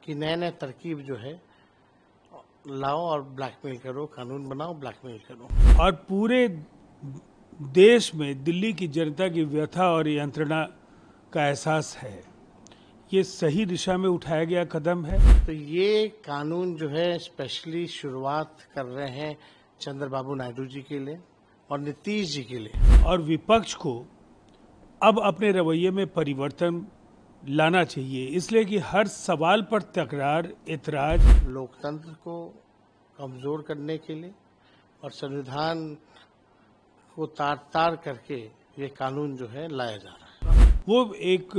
कि नए नए तरकीब जो है लाओ और ब्लैकमेल करो, कानून बनाओ, ब्लैकमेल करो। और पूरे देश में दिल्ली की जनता की व्यथा और यंत्रणा का एहसास है। ये सही दिशा में उठाया गया कदम है। तो ये कानून जो है स्पेशली शुरुआत कर रहे हैं चंद्रबाबू नायडू जी के लिए और नीतीश जी के लिए। और विपक्ष को अब अपने रवैये में परिवर्तन लाना चाहिए, इसलिए कि हर सवाल पर तकरार, एतराज लोकतंत्र को कमजोर करने के लिए और संविधान को तार तार करके ये कानून जो है लाया जा रहा है। वो एक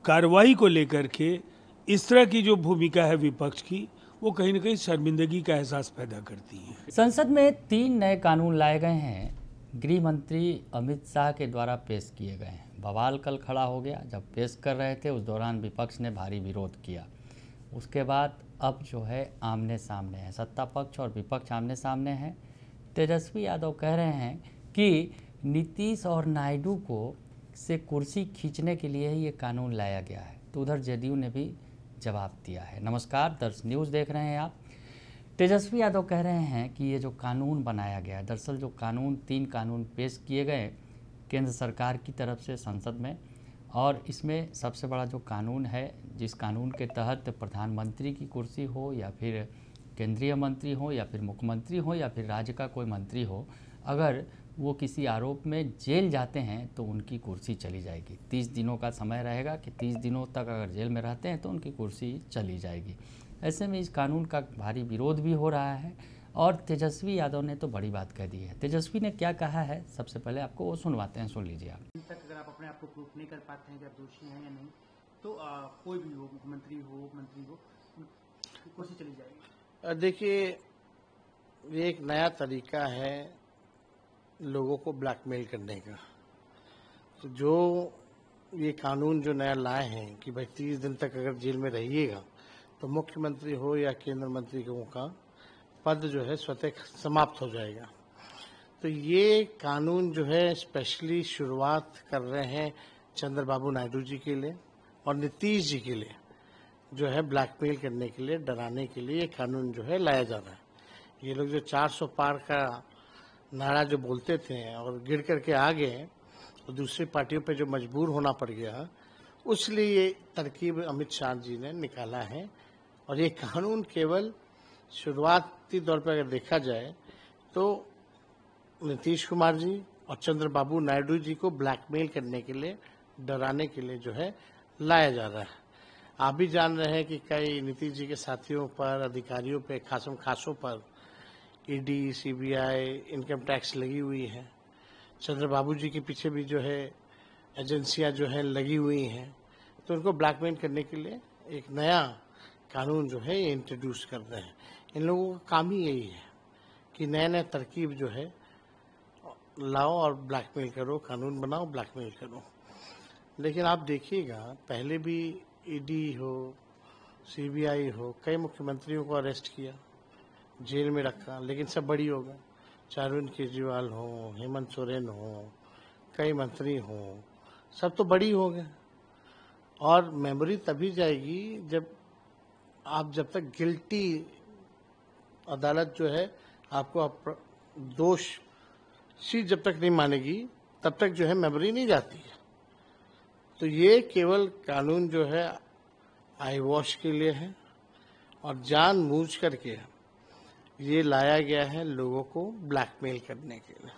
कार्रवाई को लेकर के इस तरह की जो भूमिका है विपक्ष की, वो कहीं न कहीं शर्मिंदगी का एहसास पैदा करती है। संसद में 3 नए कानून लाए गए हैं। गृह मंत्री अमित शाह के द्वारा पेश किए गए हैं। बवाल कल खड़ा हो गया। जब पेश कर रहे थे उस दौरान विपक्ष ने भारी विरोध किया। उसके बाद अब जो है आमने सामने है, सत्ता पक्ष और विपक्ष आमने सामने है। तेजस्वी यादव कह रहे हैं कि नीतीश और नायडू को से कुर्सी खींचने के लिए ही ये कानून लाया गया है। तो उधर जेडीयू ने भी जवाब दिया है। नमस्कार, दर्श न्यूज़ देख रहे हैं आप। तेजस्वी यादव कह रहे हैं कि ये जो कानून बनाया गया है, दरअसल जो कानून 3 कानून पेश किए गए केंद्र सरकार की तरफ से संसद में, और इसमें सबसे बड़ा जो कानून है, जिस कानून के तहत प्रधानमंत्री की कुर्सी हो या फिर केंद्रीय मंत्री हो या फिर मुख्यमंत्री हो या फिर राज्य का कोई मंत्री हो, अगर वो किसी आरोप में जेल जाते हैं तो उनकी कुर्सी चली जाएगी। 30 दिनों का समय रहेगा कि 30 दिनों तक अगर जेल में रहते हैं तो उनकी कुर्सी चली जाएगी। ऐसे में इस कानून का भारी विरोध भी हो रहा है और तेजस्वी यादव ने तो बड़ी बात कह दी है। तेजस्वी ने क्या कहा है, सबसे पहले आपको वो सुनवाते हैं, सुन लीजिए आप। तक अगर आप अपने आप को प्रूफ नहीं कर पाते हैं कि आप दोषी हैं या नहीं, तो कोई भी हो, मुख्यमंत्री हो, मंत्री हो, कुर्सी चली जाएगी। देखिए, ये एक नया तरीका है लोगों को ब्लैकमेल करने का। तो जो ये कानून जो नया लाए हैं कि भाई 30 दिन तक अगर जेल में रहिएगा तो मुख्यमंत्री हो या केंद्र मंत्री का पद जो है स्वतः समाप्त हो जाएगा। तो ये कानून जो है स्पेशली शुरुआत कर रहे हैं चंद्रबाबू नायडू जी के लिए और नीतीश जी के लिए, जो है ब्लैकमेल करने के लिए, डराने के लिए ये कानून जो है लाया जा रहा है। ये लोग जो 400 पार का नारा जो बोलते थे और गिर करके आ गए तो दूसरी पार्टियों पे जो मजबूर होना पड़ गया, उसलिए ये तरकीब अमित शाह जी ने निकाला है। और ये कानून केवल शुरुआती तौर पर अगर देखा जाए तो नीतीश कुमार जी और चंद्रबाबू नायडू जी को ब्लैकमेल करने के लिए, डराने के लिए जो है लाया जा रहा है। आप भी जान रहे हैं कि कई नीतीश जी के साथियों पर, अधिकारियों पे, खासम खासों पर ईडी, सीबीआई, इनकम टैक्स लगी हुई है। चंद्रबाबू जी के पीछे भी जो है एजेंसियां जो है लगी हुई हैं। तो उनको ब्लैकमेल करने के लिए एक नया कानून जो है ये इंट्रोड्यूस कर रहे हैं। इन लोगों का काम ही यही है कि नए नए तरकीब जो है लाओ और ब्लैकमेल करो, कानून बनाओ, ब्लैकमेल करो। लेकिन आप देखिएगा, पहले भी ईडी हो, सीबीआई हो, कई मुख्यमंत्रियों को अरेस्ट किया, जेल में रखा, लेकिन सब बड़ी हो गए। चाहे अरविंद केजरीवाल हो, हेमंत सोरेन हो, कई मंत्री हो, सब तो बड़ी हो गए। और मेमोरी तभी जाएगी जब तक गिल्टी अदालत जो है आपको दोषी जब तक नहीं मानेगी, तब तक जो है मेमोरी नहीं जाती है। तो ये केवल कानून जो है आई वॉश के लिए है और जानबूझ करके ये लाया गया है लोगों को ब्लैकमेल करने के लिए।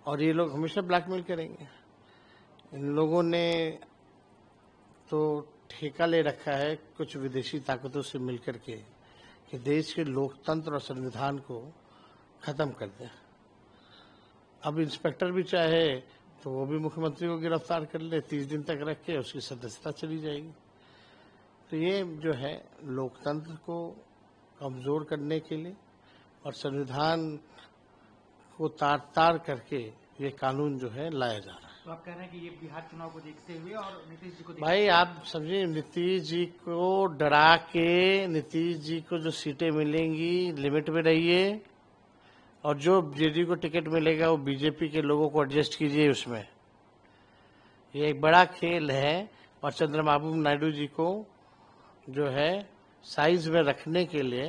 और ये लोग हमेशा ब्लैकमेल करेंगे। इन लोगों ने तो ठेका ले रखा है कुछ विदेशी ताकतों से मिलकर के कि देश के लोकतंत्र और संविधान को खत्म कर दें। अब इंस्पेक्टर भी चाहे तो वो भी मुख्यमंत्री को गिरफ्तार कर ले, 30 दिन तक रख के उसकी सदस्यता चली जाएगी। तो ये जो है लोकतंत्र को कमजोर करने के लिए और संविधान को तार तार करके ये कानून जो है लाया जा रहा है। तो आप कह रहे हैं कि ये बिहार चुनाव को देखते हुए और नीतीश जी को भाई आप समझिए, नीतीश जी को डरा के, नीतीश जी को जो सीटें मिलेंगी लिमिट में रहिए, और जो जेडीयू को टिकट मिलेगा वो बीजेपी के लोगों को एडजस्ट कीजिए उसमें। ये एक बड़ा खेल है और चंद्रबाबू नायडू जी को जो है साइज में रखने के लिए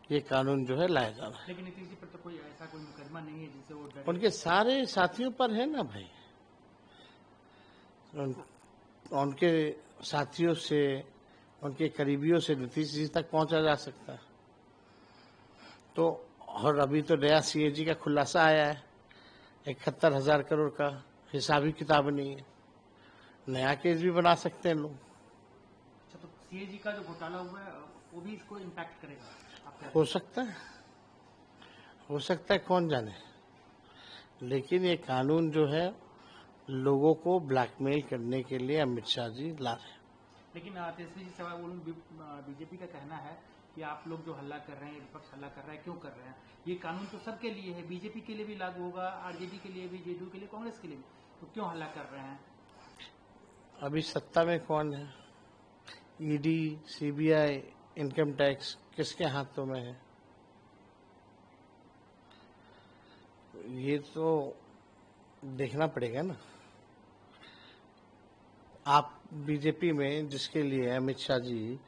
ये कानून जो है लाया जा रहा है। लेकिन नीतीश जी पर तो कोई ऐसा कोई मुकदमा नहीं है जिससे वो डरे। उनके सारे साथियों पर है ना भाई, उनके साथियों से, उनके करीबियों से नीतीश जी तक पहुंचा जा सकता है। तो और अभी तो नया सीएजी का खुलासा आया है, 71,000 करोड़ का, हिसाबी किताब नहीं है, नया केस भी बना सकते हैं लोग। अच्छा, तो सीएजी का जो घोटाला हुआ है वो भी इसको इम्पैक्ट करेगा? हो सकता है, कौन जाने। लेकिन ये कानून जो है लोगों को ब्लैकमेल करने के लिए अमित शाह जी ला रहे हैं। लेकिन तेजस्वी जी सवाल बीजेपी का कहना है कि आप लोग जो हल्ला कर रहे हैं, विपक्ष हल्ला कर रहा है, क्यों कर रहे हैं? ये कानून तो सबके लिए है, बीजेपी के लिए भी लागू होगा, आरजेडी के लिए भी, जेडीयू के लिए, कांग्रेस के लिए भी, तो क्यों हल्ला कर रहे हैं? अभी सत्ता में कौन है? ईडी, सीबीआई, इनकम टैक्स किसके हाथों में है? ये तो देखना पड़ेगा ना। आप बीजेपी में जिसके लिए अमित शाह जी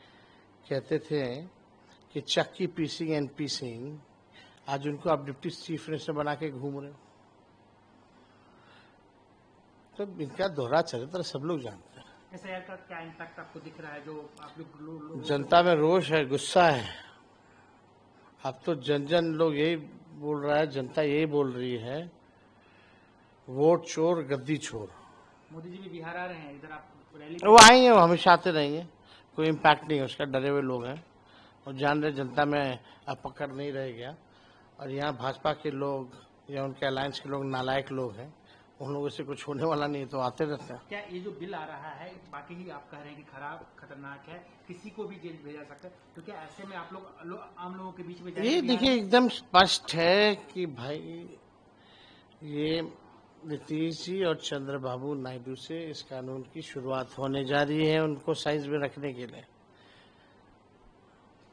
कहते थे कि चक्की पीसिंग एंड पीसिंग, आज उनको आप डिप्टी चीफ मिनिस्टर बना के घूम रहे हो, तो इनका दोहरा चरित्र सब लोग जानते हैं। एसआईआर का क्या इम्पैक्ट आपको दिख रहा है? जो आप लोग जनता में रोष है, गुस्सा है। अब तो जन लोग यही बोल रहा है, जनता यही बोल रही है, वोट चोर गद्दी चोर। मोदी जी भी बिहार आ रहे हैं, इधर आप रैली वो आएंगे, वो हमेशा आते रहेंगे, कोई इम्पैक्ट नहीं है उसका। डरे हुए लोग हैं और जान रहे जनता में अब पकड़ नहीं रह गया। और यहाँ भाजपा के लोग या उनके अलायंस के लोग नालायक लोग हैं, उन लोगों से कुछ होने वाला नहीं, तो आते रहते हैं। क्या ये जो बिल आ रहा है बाकी ही आप कह रहे हैं कि खराब, खतरनाक है, किसी को भी जेल भेजा सकता है, तो क्या ऐसे में आप लोग आम लोगों के बीच में ये देखिए एकदम स्पष्ट है कि भाई ये नीतीश जी और चंद्रबाबू नायडू से इस कानून की शुरुआत होने जा रही है, उनको साइज में रखने के लिए।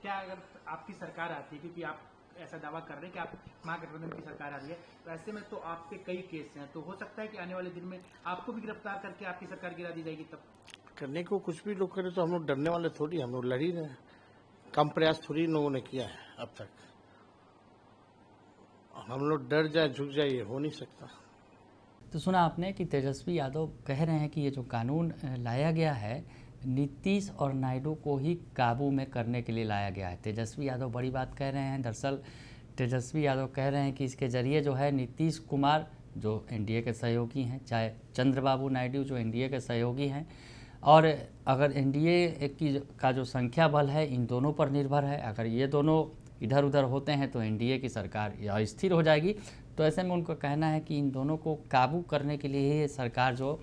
क्या अगर आपकी सरकार आती है, क्योंकि आप ऐसा दावा कर रहे हैं कि आप महागठबंधन की सरकार आ रही है, तो ऐसे में तो आप पे कई केस हैं, तो हो सकता है कि आने वाले दिन में आपको भी गिरफ्तार करके आपकी सरकार गिरा दी जाएगी। तब करने को कुछ भी लोग करें तो हम लोग डरने वाले थोड़ी, हम लोग लड़ ही रहे हैं। कम प्रयास थोड़ी इन लोगों ने किया है अब तक। हम लोग डर जाए, झुक जाए, ये हो नहीं सकता। तो सुना आपने कि तेजस्वी यादव कह रहे हैं कि ये जो कानून लाया गया है नीतीश और नायडू को ही काबू में करने के लिए लाया गया है। तेजस्वी यादव बड़ी बात कह रहे हैं। दरअसल तेजस्वी यादव कह रहे हैं कि इसके ज़रिए जो है नीतीश कुमार जो एनडीए के सहयोगी हैं, चाहे चंद्रबाबू नायडू जो एनडीए के सहयोगी हैं, और अगर एनडीए का जो संख्या बल है इन दोनों पर निर्भर है, अगर ये दोनों इधर उधर होते हैं तो एनडीए की सरकार अस्थिर हो जाएगी। तो ऐसे में उनका कहना है कि इन दोनों को काबू करने के लिए ही सरकार जो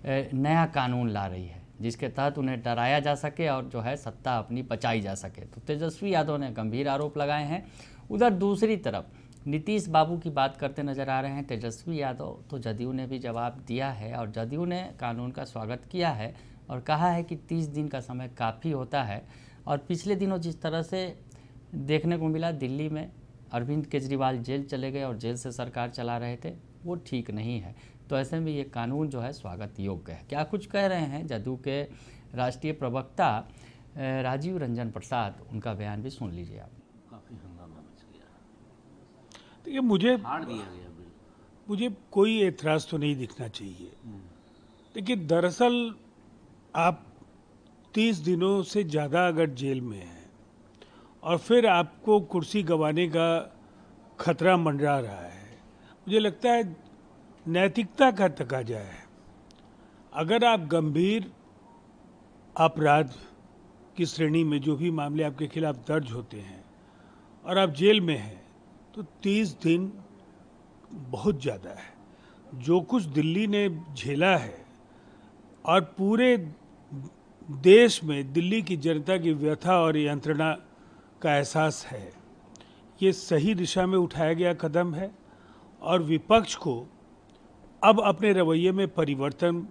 नया कानून ला रही है, जिसके तहत उन्हें डराया जा सके और जो है सत्ता अपनी बचाई जा सके। तो तेजस्वी यादव ने गंभीर आरोप लगाए हैं। उधर दूसरी तरफ नीतीश बाबू की बात करते नजर आ रहे हैं तेजस्वी यादव। तो जदयू ने भी जवाब दिया है और जदयू ने कानून का स्वागत किया है और कहा है कि 30 दिन का समय काफ़ी होता है। और पिछले दिनों जिस तरह से देखने को मिला दिल्ली में अरविंद केजरीवाल जेल चले गए और जेल से सरकार चला रहे थे, वो ठीक नहीं है। तो ऐसे में ये कानून जो है स्वागत योग्य है। क्या कुछ कह रहे हैं जदयू के राष्ट्रीय प्रवक्ता राजीव रंजन प्रसाद, उनका बयान भी सुन लीजिए आप। काफ़ी हंगामा मच गया, देखिए हार दिया गया बिल। मुझे कोई एतराज़ तो नहीं दिखना चाहिए। देखिए दरअसल आप 30 दिनों से ज़्यादा अगर जेल में हैं और फिर आपको कुर्सी गंवाने का खतरा मंडरा रहा है, मुझे लगता है नैतिकता का तकाजा है। अगर आप गंभीर अपराध की श्रेणी में जो भी मामले आपके खिलाफ दर्ज होते हैं और आप जेल में हैं तो 30 दिन बहुत ज़्यादा है। जो कुछ दिल्ली ने झेला है और पूरे देश में दिल्ली की जनता की व्यथा और यंत्रणा का एहसास है, ये सही दिशा में उठाया गया कदम है और विपक्ष को अब अपने रवैये में परिवर्तन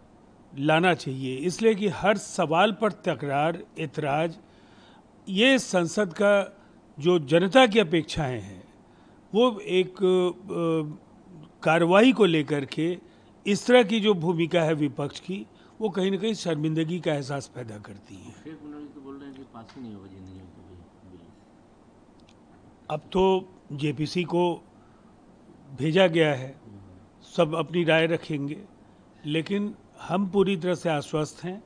लाना चाहिए। इसलिए कि हर सवाल पर तकरार, एतराज, ये संसद का जो जनता की अपेक्षाएं हैं वो एक कार्रवाई को लेकर के इस तरह की जो भूमिका है विपक्ष की, वो कहीं ना कहीं शर्मिंदगी का एहसास पैदा करती है। शेख मुनव्वर तो बोल रहे हैं कि पास ही नहीं होगा जिंदगी में कभी बिल। अब तो जेपीसी को भेजा गया है, सब अपनी राय रखेंगे, लेकिन हम पूरी तरह से आश्वस्त हैं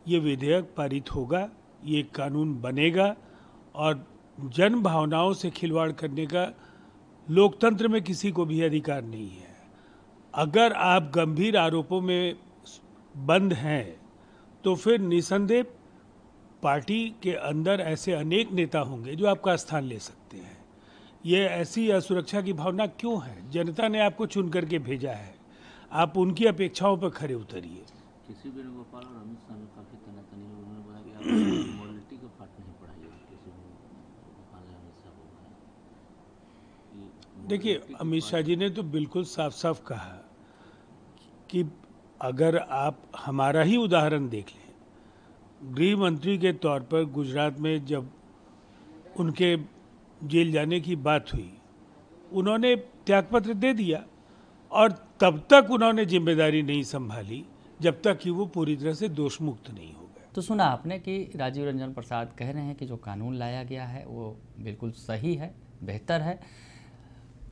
ये विधेयक पारित होगा, ये कानून बनेगा और जन भावनाओं से खिलवाड़ करने का लोकतंत्र में किसी को भी अधिकार नहीं है। अगर आप गंभीर आरोपों में बंद हैं तो फिर निसंदेह पार्टी के अंदर ऐसे अनेक नेता होंगे जो आपका स्थान ले सकते हैं। ये ऐसी असुरक्षा की भावना क्यों है? जनता ने आपको चुन करके भेजा है, आप उनकी अपेक्षाओं पर खरे उतरिए। किसी वेणुगोपाल और अमित शाह ने काफी तनातनी है, उन्होंने बोला कि आप मॉडलिटी का पाठ नहीं पढ़ाइए। किसी वेणुगोपाल ने अमित शाह को कहा। देखिए, अमित शाह जी ने तो बिल्कुल साफ साफ कहा कि अगर आप हमारा ही उदाहरण देख लें, गृह मंत्री के तौर पर गुजरात में जब उनके जेल जाने की बात हुई, उन्होंने त्यागपत्र दे दिया और तब तक उन्होंने जिम्मेदारी नहीं संभाली जब तक कि वो पूरी तरह से दोष मुक्त नहीं हो गए। तो सुना आपने कि राजीव रंजन प्रसाद कह रहे हैं कि जो कानून लाया गया है वो बिल्कुल सही है, बेहतर है।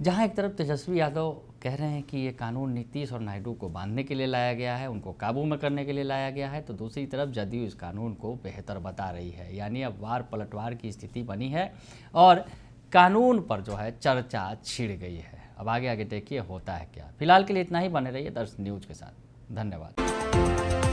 जहां एक तरफ तेजस्वी यादव कह रहे हैं कि ये कानून नीतीश और नायडू को बांधने के लिए लाया गया है, उनको काबू में करने के लिए लाया गया है, तो दूसरी तरफ जदयू इस कानून को बेहतर बता रही है। यानी अब वार पलटवार की स्थिति बनी है और कानून पर जो है चर्चा छिड़ गई है। अब आगे आगे देखिए होता है क्या। फिलहाल के लिए इतना ही, बने रहिए दर्श न्यूज के साथ। धन्यवाद।